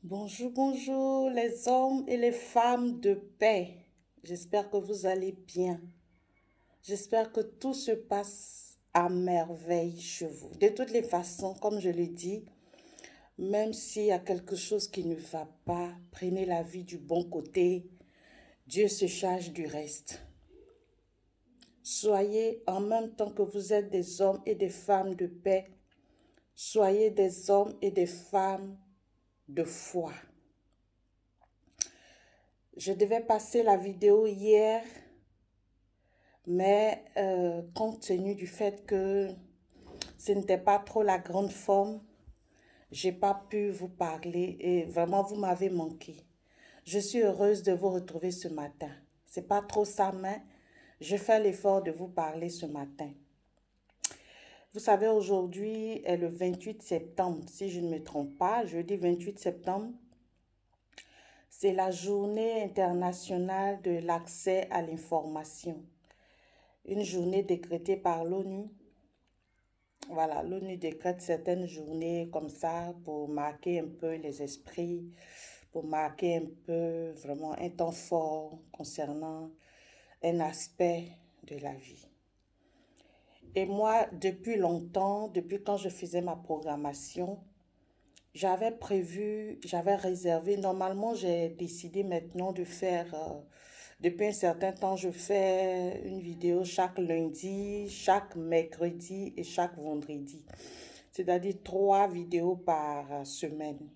Bonjour, bonjour les hommes et les femmes de paix. J'espère que vous allez bien. J'espère que tout se passe à merveille chez vous. De toutes les façons, comme je le dis, même s'il y a quelque chose qui ne va pas, prenez la vie du bon côté. Dieu se charge du reste. Soyez en même temps que vous êtes des hommes et des femmes de paix. Soyez des hommes et des femmes de foi. Je devais passer la vidéo hier, mais compte tenu du fait que ce n'était pas trop la grande forme, j'ai pas pu vous parler et vraiment vous m'avez manqué. Je suis heureuse de vous retrouver ce matin. C'est pas trop ça, mais je fais l'effort de vous parler ce matin. Vous savez, aujourd'hui est le 28 septembre, si je ne me trompe pas, jeudi 28 septembre. C'est la journée internationale de l'accès à l'information. Une journée décrétée par l'ONU. Voilà, l'ONU décrète certaines journées comme ça pour marquer un peu les esprits, pour marquer un peu vraiment un temps fort concernant un aspect de la vie. Et moi, depuis longtemps, depuis quand je faisais ma programmation, j'avais prévu, j'avais réservé. Normalement, j'ai décidé maintenant de faire, depuis un certain temps, je fais une vidéo chaque lundi, chaque mercredi et chaque vendredi. C'est-à-dire 3 vidéos par semaine.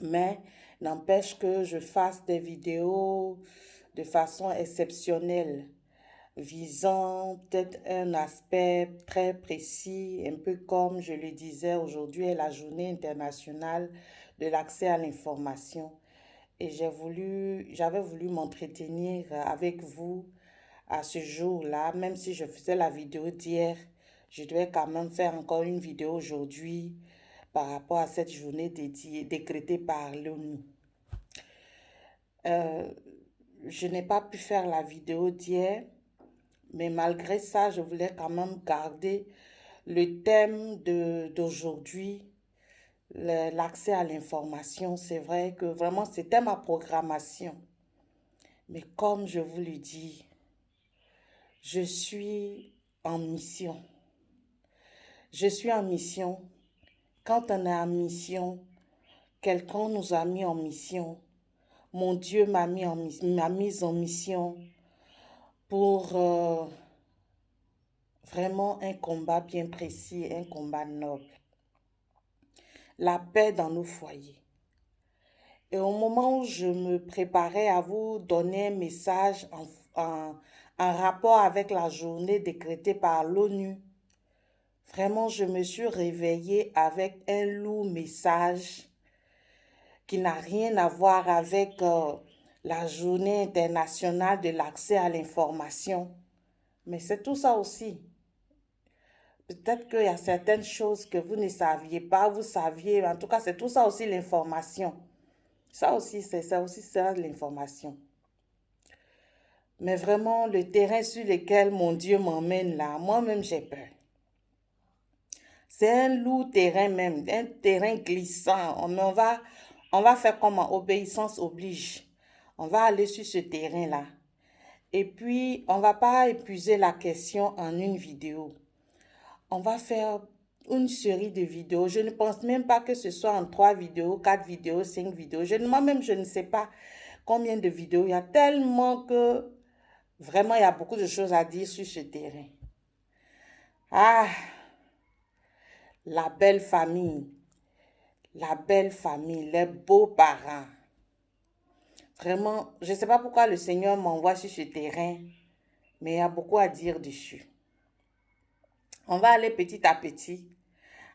Mais n'empêche que je fasse des vidéos de façon exceptionnelle, visant peut-être un aspect très précis, un peu comme je le disais, aujourd'hui est la journée internationale de l'accès à l'information. Et j'avais voulu m'entretenir avec vous à ce jour-là, même si je faisais la vidéo d'hier, je devais quand même faire encore une vidéo aujourd'hui par rapport à cette journée décrétée par l'ONU. Euh, je n'ai pas pu faire la vidéo d'hier, mais malgré ça, je voulais quand même garder le thème d'aujourd'hui, l'accès à l'information. C'est vrai que vraiment, c'était ma programmation. Mais comme je vous le dis, je suis en mission. Je suis en mission. Quand on est en mission, quelqu'un nous a mis en mission. Mon Dieu m'a mise en mission pour vraiment un combat bien précis, un combat noble. La paix dans nos foyers. Et au moment où je me préparais à vous donner un message en rapport avec la journée décrétée par l'ONU, vraiment, je me suis réveillée avec un lourd message qui n'a rien à voir avec la journée internationale de l'accès à l'information. Mais c'est tout ça aussi. Peut-être qu'il y a certaines choses que vous ne saviez pas, vous saviez. En tout cas, c'est tout ça aussi l'information. Ça aussi, c'est ça aussi, c'est l'information. Mais vraiment, le terrain sur lequel mon Dieu m'emmène là, moi-même j'ai peur. C'est un lourd terrain même, un terrain glissant. On va faire comme en obéissance oblige. On va aller sur ce terrain-là. Et puis, on va pas épuiser la question en une vidéo. On va faire une série de vidéos. Je ne pense même pas que ce soit en 3 vidéos, 4 vidéos, 5 vidéos. Moi-même, je ne sais pas combien de vidéos. Il y a tellement que, vraiment, il y a beaucoup de choses à dire sur ce terrain. Ah, la belle famille, les beaux-parents. Vraiment, je ne sais pas pourquoi le Seigneur m'envoie sur ce terrain, mais il y a beaucoup à dire dessus. On va aller petit à petit.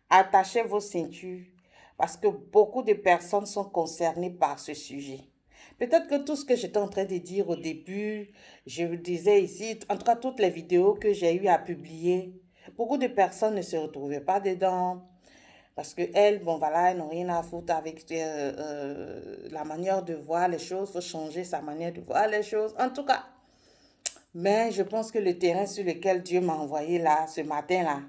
Attachez vos ceintures parce que beaucoup de personnes sont concernées par ce sujet. Peut-être que tout ce que j'étais en train de dire au début, je vous disais ici, en tout cas toutes les vidéos que j'ai eu à publier, beaucoup de personnes ne se retrouvaient pas dedans. Parce que elles, bon voilà, elles n'ont rien à foutre avec la manière de voir les choses. Il faut changer sa manière de voir les choses. En tout cas, mais je pense que le terrain sur lequel Dieu m'a envoyé là, ce matin là,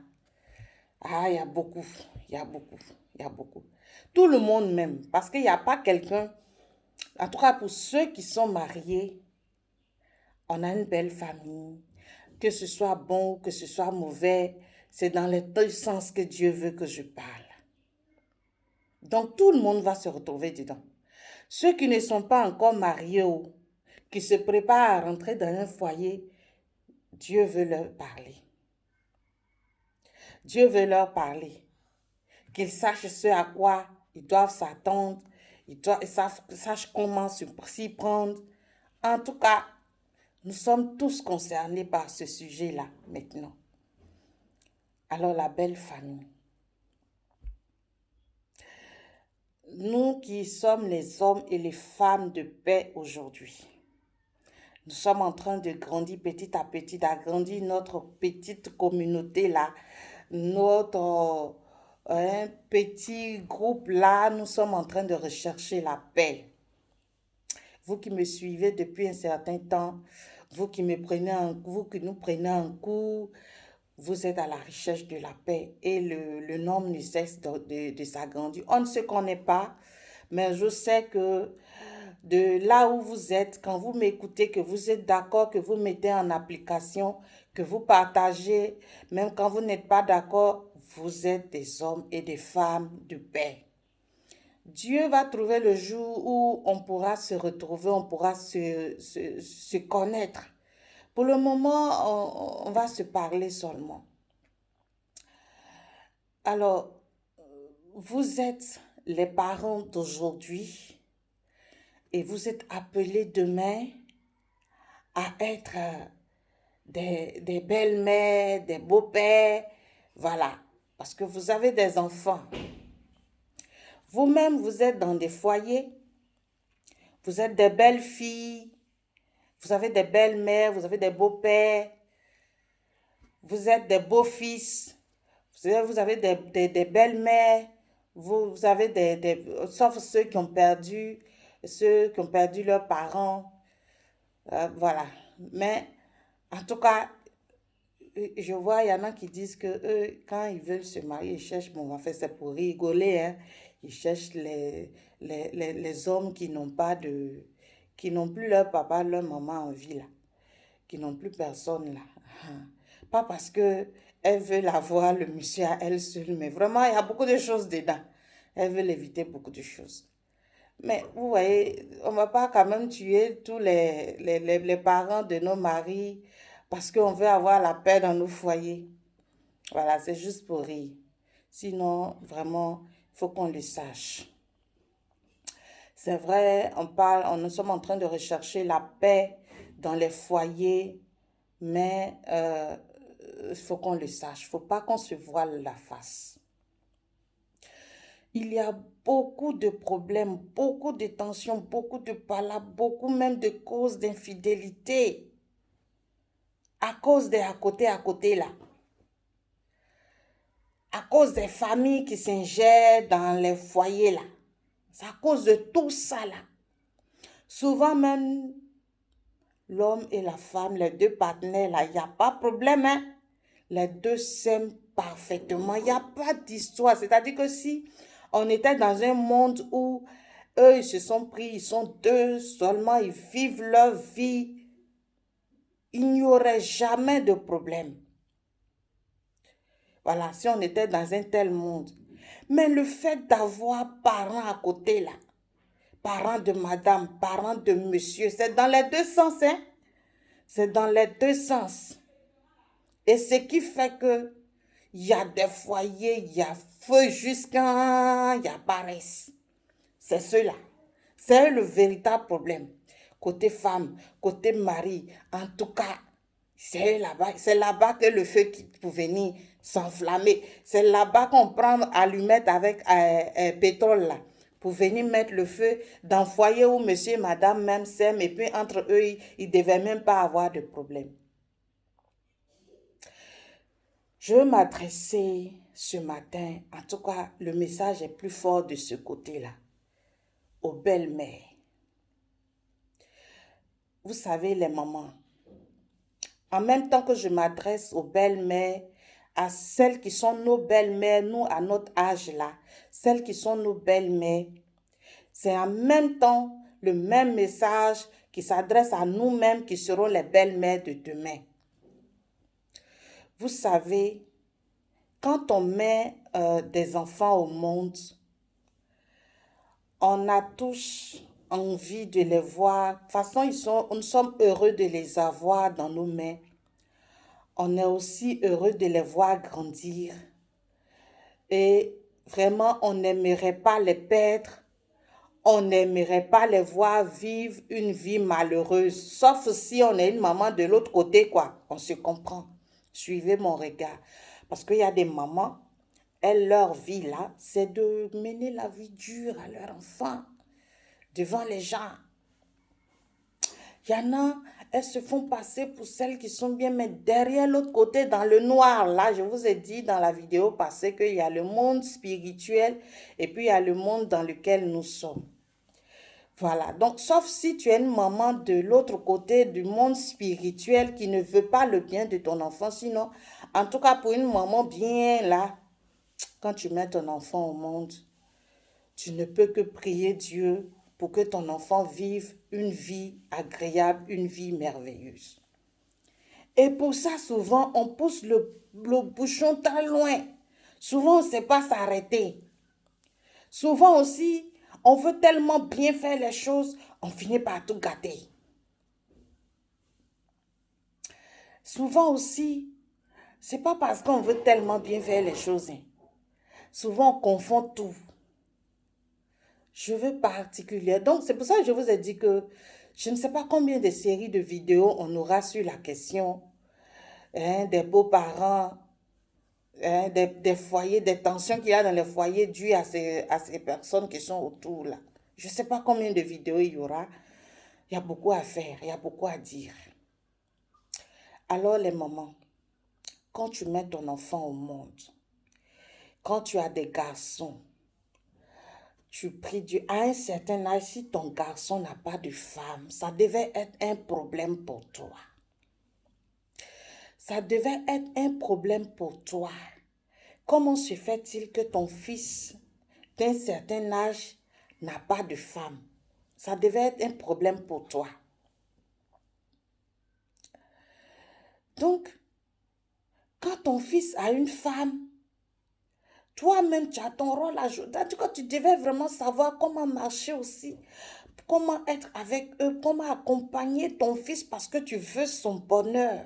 ah, il y a beaucoup, il y a beaucoup. Il y a beaucoup. Tout le monde même. Parce qu'il n'y a pas quelqu'un. En tout cas, pour ceux qui sont mariés, on a une belle famille. Que ce soit bon ou que ce soit mauvais, c'est dans les deux sens que Dieu veut que je parle. Donc, tout le monde va se retrouver dedans. Ceux qui ne sont pas encore mariés ou qui se préparent à rentrer dans un foyer, Dieu veut leur parler. Dieu veut leur parler. Qu'ils sachent ce à quoi ils doivent s'attendre. Ils sachent comment s'y prendre. En tout cas, nous sommes tous concernés par ce sujet-là maintenant. Alors, la belle famille. Nous qui sommes les hommes et les femmes de paix aujourd'hui, nous sommes en train de grandir petit à petit, d'agrandir notre petite communauté là, notre petit groupe là, nous sommes en train de rechercher la paix. Vous qui me suivez depuis un certain temps, vous qui nous prenez en cours, vous êtes à la recherche de la paix et le nombre ne cesse de s'agrandir. On ne se connaît pas, mais je sais que de là où vous êtes, quand vous m'écoutez, que vous êtes d'accord, que vous mettez en application, que vous partagez, même quand vous n'êtes pas d'accord, vous êtes des hommes et des femmes de paix. Dieu va trouver le jour où on pourra se retrouver, on pourra se connaître. Pour le moment, on va se parler seulement. Alors, vous êtes les parents d'aujourd'hui et vous êtes appelés demain à être des belles-mères, des beaux-pères, voilà, parce que vous avez des enfants. Vous-même, vous êtes dans des foyers, vous êtes des belles filles, vous avez des belles-mères, vous avez des beaux-pères, vous êtes des beaux-fils, vous avez des belles-mères, vous avez sauf ceux qui ont perdu leurs parents, voilà. Mais en tout cas, je vois, il y en a qui disent que eux, quand ils veulent se marier, ils cherchent, bon, en fait, c'est pour rigoler, hein. Ils cherchent les hommes qui n'ont plus leur papa, leur maman en vie, là. Qui n'ont plus personne, là. Pas parce que elles veulent avoir le monsieur à elle seule, mais vraiment, il y a beaucoup de choses dedans. Elles veulent éviter beaucoup de choses. Mais vous voyez, on ne va pas quand même tuer tous les parents de nos maris parce qu'on veut avoir la paix dans nos foyers. Voilà, c'est juste pour rire. Sinon, vraiment, il faut qu'on le sache. C'est vrai, nous sommes en train de rechercher la paix dans les foyers, mais il faut qu'on le sache. Il ne faut pas qu'on se voile la face. Il y a beaucoup de problèmes, beaucoup de tensions, beaucoup de palabres, beaucoup même de causes d'infidélité à cause des à côté là. À cause des familles qui s'ingèrent dans les foyers là. C'est à cause de tout ça là. Souvent même, l'homme et la femme, les deux partenaires là, il n'y a pas de problème, hein. Les deux s'aiment parfaitement. Il n'y a pas d'histoire. C'est-à-dire que si on était dans un monde où eux, ils se sont pris, ils sont deux seulement, ils vivent leur vie, il n'y aurait jamais de problème. Voilà, si on était dans un tel monde. Mais le fait d'avoir parents à côté là, parents de madame, parents de monsieur, c'est dans les deux sens, hein? C'est dans les deux sens. Et ce qui fait que il y a des foyers, il y a feu jusqu'à il y a paresse. C'est cela. C'est le véritable problème. Côté femme, côté mari, en tout cas, c'est là-bas que le feu qui peut venir s'enflammer. C'est là-bas qu'on prend allumette avec pétrole là, pour venir mettre le feu dans le foyer où monsieur et madame même s'aiment et puis entre eux, ils ne devaient même pas avoir de problème. Je veux m'adresser ce matin, en tout cas, le message est plus fort de ce côté-là, aux belles-mères. Vous savez, les mamans, en même temps que je m'adresse aux belles-mères, à celles qui sont nos belles-mères, nous, à notre âge là, celles qui sont nos belles-mères, c'est en même temps le même message qui s'adresse à nous-mêmes qui serons les belles-mères de demain. Vous savez, quand on met des enfants au monde, on a tous envie de les voir. De toute façon, nous sommes heureux de les avoir dans nos mains. On est aussi heureux de les voir grandir. Et vraiment, on n'aimerait pas les perdre. On n'aimerait pas les voir vivre une vie malheureuse. Sauf si on est une maman de l'autre côté, quoi. On se comprend. Suivez mon regard. Parce qu'il y a des mamans, leur vie là, c'est de mener la vie dure à leur enfant devant les gens. Il y en a, elles se font passer pour celles qui sont bien, mais derrière l'autre côté, dans le noir, là, je vous ai dit dans la vidéo passée qu'il y a le monde spirituel et puis il y a le monde dans lequel nous sommes. Voilà, donc sauf si tu es une maman de l'autre côté du monde spirituel qui ne veut pas le bien de ton enfant, sinon, en tout cas pour une maman bien là, quand tu mets ton enfant au monde, tu ne peux que prier Dieu pour que ton enfant vive une vie agréable, une vie merveilleuse. Et pour ça, souvent, on pousse le bouchon très loin. Souvent, on ne sait pas s'arrêter. Souvent aussi, on veut tellement bien faire les choses, on finit par tout gâter. Souvent aussi, ce n'est pas parce qu'on veut tellement bien faire les choses. Souvent, on confond tout. Je veux particulier. Donc, c'est pour ça que je vous ai dit que je ne sais pas combien de séries de vidéos on aura sur la question des beaux-parents, des foyers, des tensions qu'il y a dans les foyers dues à ces personnes qui sont autour là. Je ne sais pas combien de vidéos il y aura. Il y a beaucoup à faire, il y a beaucoup à dire. Alors les mamans, quand tu mets ton enfant au monde, quand tu as des garçons, tu pries Dieu. À un certain âge, si ton garçon n'a pas de femme, ça devait être un problème pour toi. Ça devait être un problème pour toi. Comment se fait-il que ton fils d'un certain âge n'a pas de femme? Ça devait être un problème pour toi. Donc, quand ton fils a une femme, toi-même, tu as ton rôle à jouer. En tout cas, tu devais vraiment savoir comment marcher aussi, comment être avec eux, comment accompagner ton fils parce que tu veux son bonheur.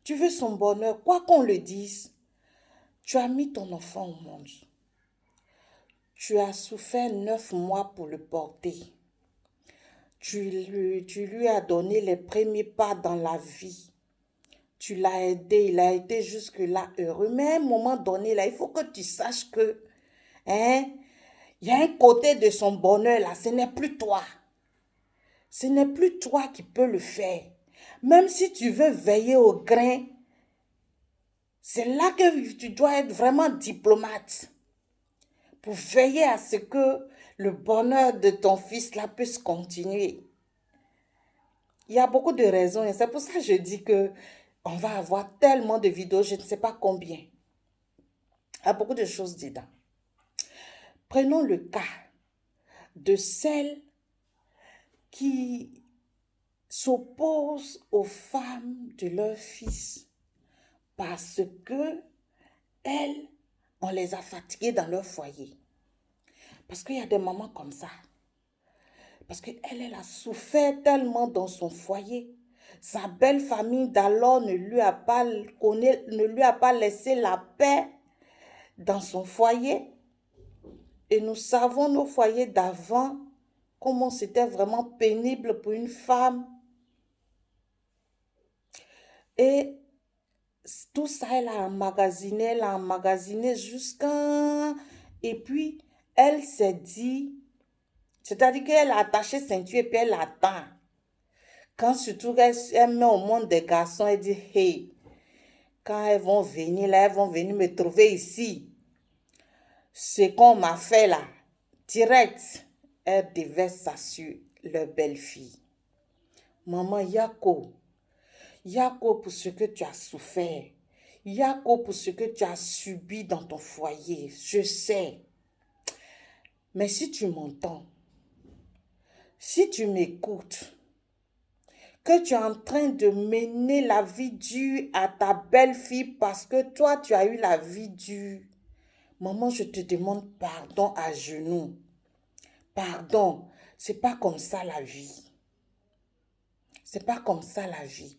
Tu veux son bonheur, quoi qu'on le dise. Tu as mis ton enfant au monde. Tu as souffert 9 mois pour le porter. Tu lui as donné les premiers pas dans la vie. Tu l'as aidé, il a été jusque-là heureux. Mais à un moment donné, là, il faut que tu saches que, il y a un côté de son bonheur, là, ce n'est plus toi. Ce n'est plus toi qui peux le faire. Même si tu veux veiller au grain, c'est là que tu dois être vraiment diplomate pour veiller à ce que le bonheur de ton fils là puisse continuer. Il y a beaucoup de raisons et c'est pour ça que je dis que on va avoir tellement de vidéos, je ne sais pas combien. Il y a beaucoup de choses dedans. Prenons le cas de celles qui s'opposent aux femmes de leur fils parce que elles, on les a fatiguées dans leur foyer. Parce qu'il y a des mamans comme ça. Parce qu'elle a souffert tellement dans son foyer. Sa belle famille d'alors ne lui a pas laissé la paix dans son foyer. Et nous savons nos foyers d'avant, comment c'était vraiment pénible pour une femme. Et tout ça, elle a emmagasiné jusqu'à... Et puis, elle s'est dit... C'est-à-dire qu'elle a attaché ceinture et puis elle attend. Quand surtout elle met au monde des garçons, elle dit, hey, quand elles vont venir là, elles vont venir me trouver ici. Ce qu'on m'a fait là, direct, elle déverse ça sur leur belle-fille. Maman Yako, pour ce que tu as souffert, Yako, pour ce que tu as subi dans ton foyer, je sais. Mais si tu m'entends, si tu m'écoutes, que tu es en train de mener la vie dure à ta belle-fille parce que toi, tu as eu la vie dure, maman, je te demande pardon à genoux. Pardon, c'est pas comme ça la vie. C'est pas comme ça la vie.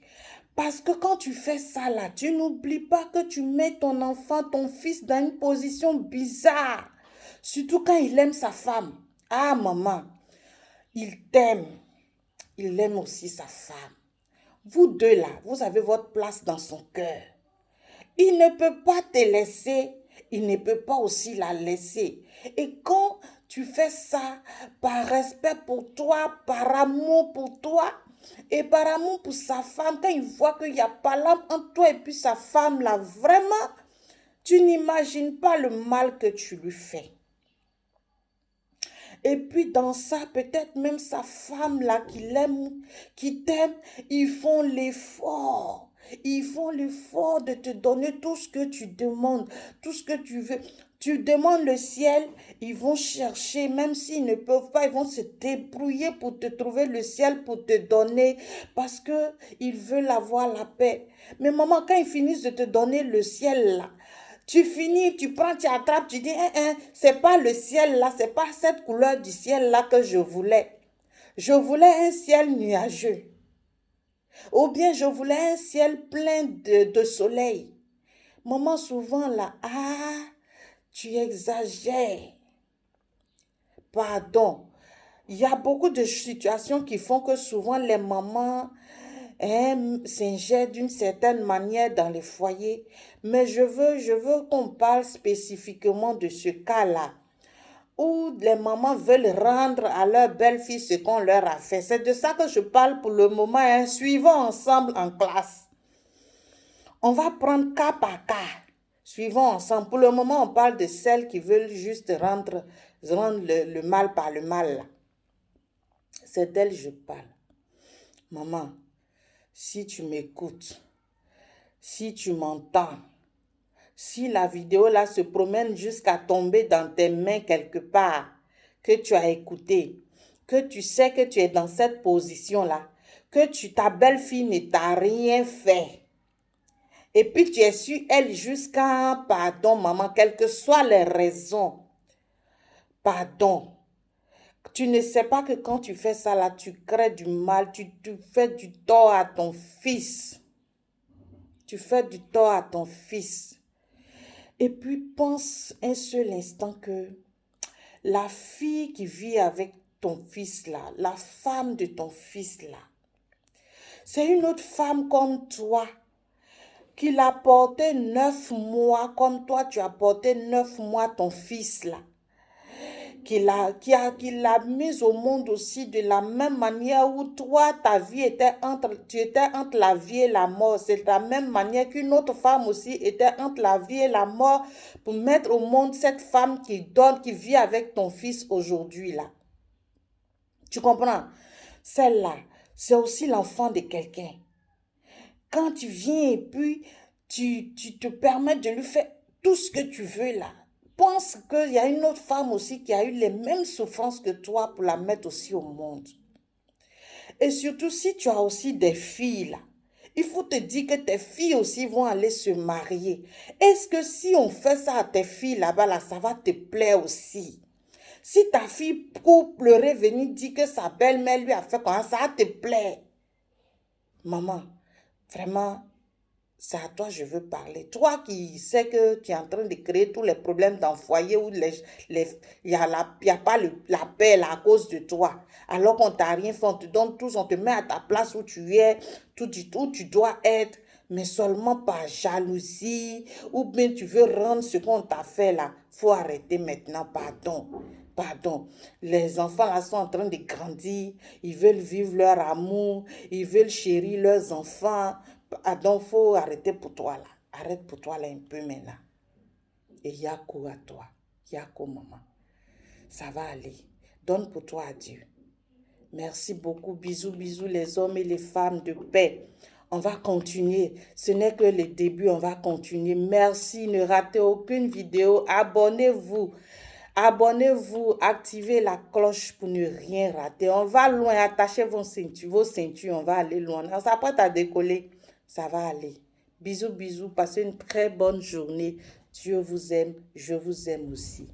Parce que quand tu fais ça là, tu n'oublies pas que tu mets ton enfant, ton fils dans une position bizarre. Surtout quand il aime sa femme. Ah maman, il t'aime. Il aime aussi sa femme. Vous deux là, vous avez votre place dans son cœur. Il ne peut pas te laisser. Il ne peut pas aussi la laisser. Et quand tu fais ça par respect pour toi, par amour pour toi, et par amour pour sa femme, quand il voit qu'il n'y a pas l'âme entre toi et puis sa femme là, vraiment, tu n'imagines pas le mal que tu lui fais. Et puis dans ça, peut-être même sa femme là qui l'aime, qui t'aime, ils font l'effort. Ils font l'effort de te donner tout ce que tu demandes, tout ce que tu veux. Tu demandes le ciel, ils vont chercher, même s'ils ne peuvent pas, ils vont se débrouiller pour te trouver le ciel, pour te donner, parce qu'ils veulent avoir la paix. Mais maman, quand ils finissent de te donner le ciel là, tu finis, tu prends, tu attrapes, tu dis, c'est pas le ciel là, c'est pas cette couleur du ciel là que je voulais. Je voulais un ciel nuageux. Ou bien je voulais un ciel plein de soleil. Maman, souvent là, tu exagères. Pardon. Il y a beaucoup de situations qui font que souvent les mamans s'ingèrent d'une certaine manière dans les foyers. Mais je veux qu'on parle spécifiquement de ce cas-là, où les mamans veulent rendre à leur belle-fille ce qu'on leur a fait. C'est de ça que je parle pour le moment. Suivons ensemble en classe. On va prendre cas par cas. Suivons ensemble. Pour le moment, on parle de celles qui veulent juste rendre le mal par le mal. C'est d'elle que je parle. Maman, si tu m'écoutes, si tu m'entends, si la vidéo là se promène jusqu'à tomber dans tes mains quelque part, que tu as écouté, que tu sais que tu es dans cette position-là, que ta belle-fille ne t'a rien fait, et puis tu es sur elle jusqu'à pardon, maman, quelles que soient les raisons, pardon. Tu ne sais pas que quand tu fais ça là, tu crées du mal, tu fais du tort à ton fils. Tu fais du tort à ton fils. Et puis pense un seul instant que la fille qui vit avec ton fils là, la femme de ton fils là, c'est une autre femme comme toi qui l'a porté 9 mois, comme toi tu as porté 9 mois ton fils là. Qui l'a mise au monde aussi de la même manière où toi, ta vie tu étais entre la vie et la mort. C'est de la même manière qu'une autre femme aussi était entre la vie et la mort pour mettre au monde cette femme qui vit avec ton fils aujourd'hui là. Tu comprends? Celle-là, c'est aussi l'enfant de quelqu'un. Quand tu viens et puis tu te permets de lui faire tout ce que tu veux là, pense qu'il y a une autre femme aussi qui a eu les mêmes souffrances que toi pour la mettre aussi au monde. Et surtout, si tu as aussi des filles là, il faut te dire que tes filles aussi vont aller se marier. Est-ce que si on fait ça à tes filles là-bas, là, ça va te plaire aussi? Si ta fille pour pleurer, venir dire que sa belle-mère lui a fait comment, ça va te plaire? Maman, vraiment, c'est à toi que je veux parler. Toi qui sais que tu es en train de créer tous les problèmes dans le foyer où il n'y a pas la paix là, à cause de toi. Alors qu'on ne t'a rien fait, on te donne tout, on te met à ta place où tu es, où tu dois être, mais seulement par jalousie, ou bien tu veux rendre ce qu'on t'a fait là. Il faut arrêter maintenant, pardon. Pardon, les enfants là sont en train de grandir, ils veulent vivre leur amour, ils veulent chérir leurs enfants. Donc, il faut arrêter pour toi là. Arrête pour toi là un peu maintenant. Et Yako à toi. Yako maman. Ça va aller. Donne pour toi à Dieu. Merci beaucoup. Bisous, bisous les hommes et les femmes de paix. On va continuer. Ce n'est que le début, on va continuer. Merci, ne ratez aucune vidéo. Abonnez-vous. Abonnez-vous, activez la cloche pour ne rien rater. On va loin, attachez vos ceintures, on va aller loin. On s'apprête à décoller, ça va aller. Bisous, bisous, passez une très bonne journée. Dieu vous aime, je vous aime aussi.